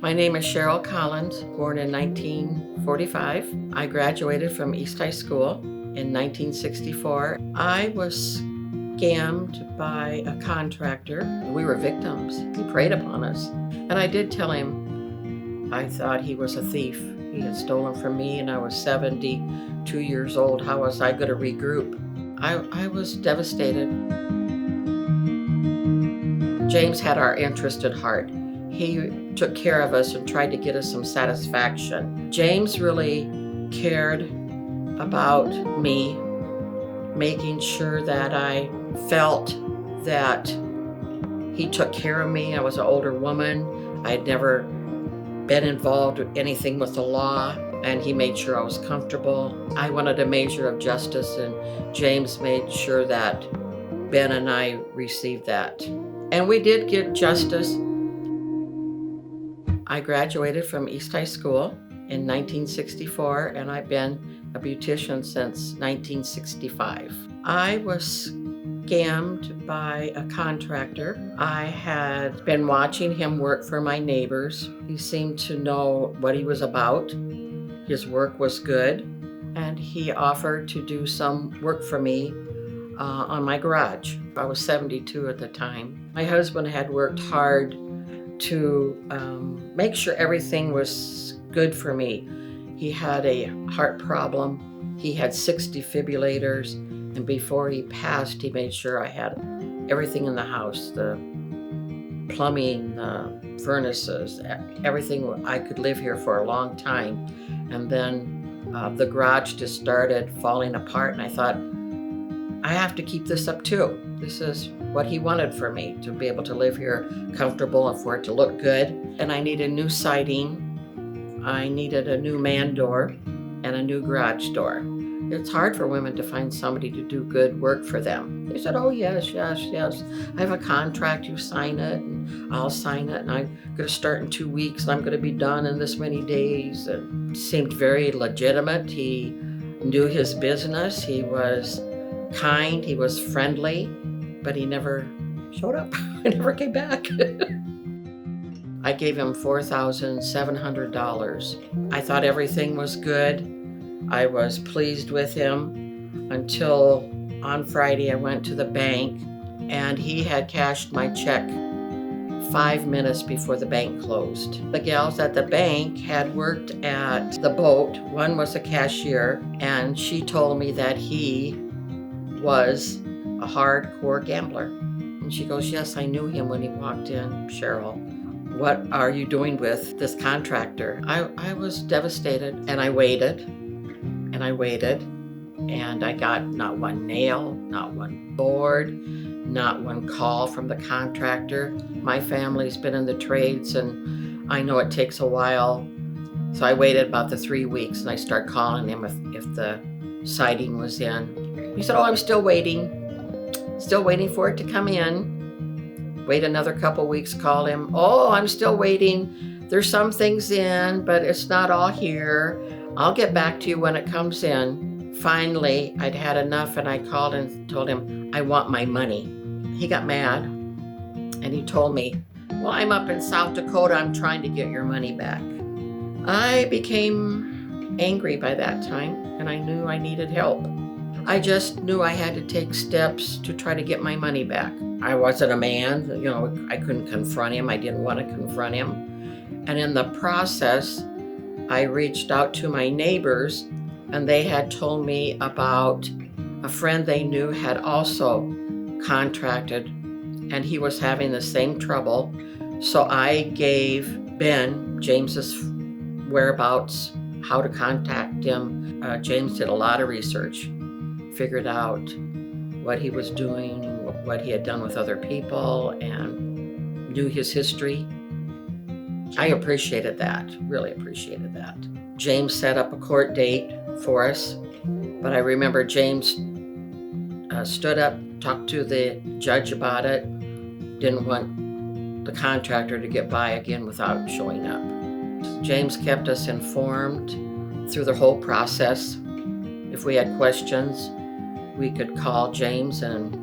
My name is Cheryl Collins, born in 1945. I graduated from East High School in 1964. I was scammed by a contractor. We were victims. He preyed upon us. And I did tell him I thought he was a thief. He had stolen from me and I was 72 years old. How was I going to regroup? I was devastated. James had our interest at heart. He took care of us and tried to get us some satisfaction. James really cared about me, making sure that I felt that he took care of me. I was an older woman. I'd never been involved with anything with the law, and he made sure I was comfortable. I wanted a measure of justice, and James made sure that Ben and I received that. And we did get justice. I graduated from East High School in 1964, and I've been a beautician since 1965. I was scammed by a contractor. I had been watching him work for my neighbors. He seemed to know what he was about. His work was good, and he offered to do some work for me on my garage. I was 72 at the time. My husband had worked hard to make sure everything was good for me. He had a heart problem. He had 6 defibrillators, and before he passed, he made sure I had everything in the house, the plumbing, the furnaces, everything. I could live here for a long time. And then the garage just started falling apart, and I thought, I have to keep this up too. This is what he wanted for me, to be able to live here comfortable and for it to look good. And I needed new siding. I needed a new man door and a new garage door. It's hard for women to find somebody to do good work for them. He said, oh, yes. I have a contract, you sign it, and I'll sign it, and I'm going to start in 2 weeks, and I'm going to be done in this many days. And it seemed very legitimate. He knew his business. He was kind, he was friendly, but he never showed up. He never came back. I gave him $4,700. I thought everything was good. I was pleased with him until on Friday I went to the bank and he had cashed my check 5 minutes before the bank closed. The gals at the bank had worked at the boat. One was a cashier, and she told me that he was a hardcore gambler. And she goes, yes, I knew him when he walked in. Cheryl, what are you doing with this contractor? I was devastated, and I waited, and I waited, and I got not one nail, not one board, not one call from the contractor. My family's been in the trades, and I know it takes a while. So I waited about the 3 weeks, and I started calling him if the siding was in. He said, oh, I'm still waiting for it to come in. Wait another couple weeks, call him. Oh, I'm still waiting. There's some things in, but it's not all here. I'll get back to you when it comes in. Finally, I'd had enough, and I called and told him, I want my money. He got mad, and he told me, well, I'm up in South Dakota. I'm trying to get your money back. I became angry by that time, and I knew I needed help. I just knew I had to take steps to try to get my money back. I wasn't a man, I couldn't confront him. I didn't want to confront him. And in the process, I reached out to my neighbors, and they had told me about a friend they knew had also contracted, and he was having the same trouble. So I gave Ben James's whereabouts, how to contact him. James did a lot of research, figured out what he was doing, what he had done with other people, and knew his history. I appreciated that, really appreciated that. James set up a court date for us, but I remember James stood up, talked to the judge about it, didn't want the contractor to get by again without showing up. James kept us informed through the whole process. If we had questions, we could call James and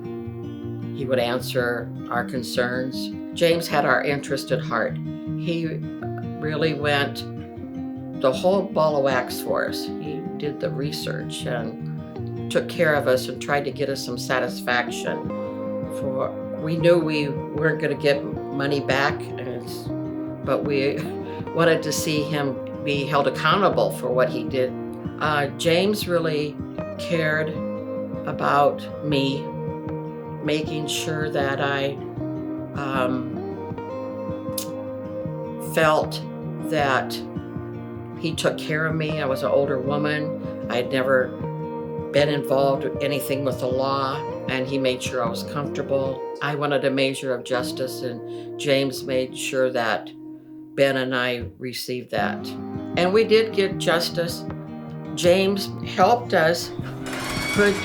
he would answer our concerns. James had our interest at heart. He really went the whole ball of wax for us. He did the research and took care of us and tried to get us some satisfaction. We knew we weren't going to get money back, but we wanted to see him be held accountable for what he did. James really cared about me, making sure that I felt that he took care of me. I was an older woman. I'd never been involved with anything with the law, and he made sure I was comfortable. I wanted a measure of justice, and James made sure that Ben and I received that. And we did get justice. James helped us put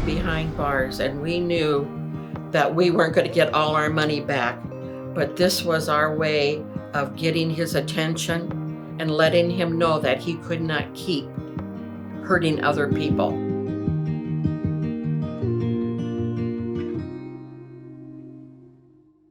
behind bars, and we knew that we weren't going to get all our money back, but this was our way of getting his attention and letting him know that he could not keep hurting other people.